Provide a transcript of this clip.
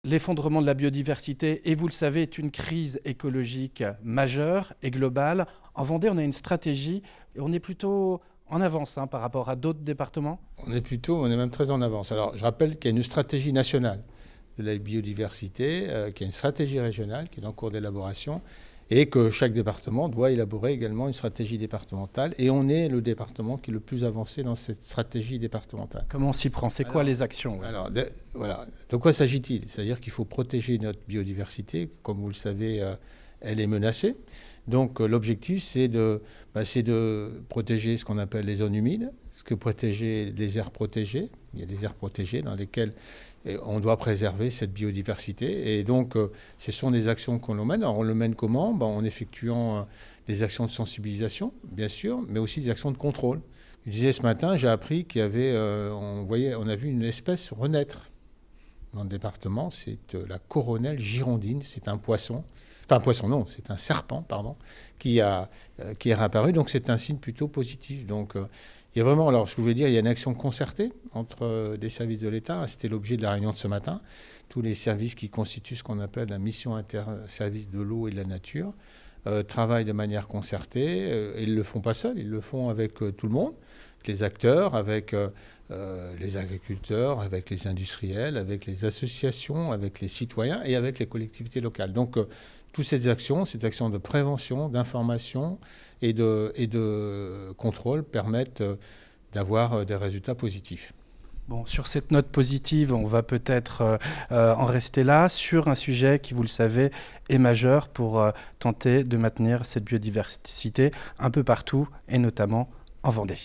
l'effondrement de la biodiversité, et vous le savez, est une crise écologique majeure et globale. En Vendée, on a une stratégie et on est plutôt en avance par rapport à d'autres départements. On est même très en avance. Alors, je rappelle qu'il y a une stratégie nationale de la biodiversité, qu'il y a une stratégie régionale qui est en cours d'élaboration et que chaque département doit élaborer également une stratégie départementale. Et on est le département qui est le plus avancé dans cette stratégie départementale. Comment on s'y prend? C'est quoi les actions? Alors, voilà. De quoi s'agit-il? C'est-à-dire qu'il faut protéger notre biodiversité. Comme vous le savez, elle est menacée. Donc, l'objectif, c'est de protéger ce qu'on appelle les zones humides, protéger les aires protégées. Il y a des aires protégées dans lesquelles on doit préserver cette biodiversité. Et donc, ce sont des actions qu'on mène. Alors, on le mène comment? En effectuant des actions de sensibilisation, bien sûr, mais aussi des actions de contrôle. Je disais ce matin, j'ai appris qu'il y avait, on a vu une espèce renaître dans le département. C'est la coronelle girondine. C'est un poisson. Enfin, un poisson, non, c'est un serpent, pardon, qui est réapparu. Donc, c'est un signe plutôt positif. Donc, il y a vraiment, alors, ce que je voulais dire, il y a une action concertée entre des services de l'État. C'était l'objet de la réunion de ce matin. Tous les services qui constituent ce qu'on appelle la mission interservice de l'eau et de la nature travaillent de manière concertée. Et ils ne le font pas seuls, ils le font avec tout le monde, les acteurs, avec les agriculteurs, avec les industriels, avec les associations, avec les citoyens et avec les collectivités locales. Donc, toutes ces actions de prévention, d'information et de contrôle permettent d'avoir des résultats positifs. Bon, sur cette note positive, on va peut-être en rester là, sur un sujet qui, vous le savez, est majeur pour tenter de maintenir cette biodiversité un peu partout, et notamment en Vendée.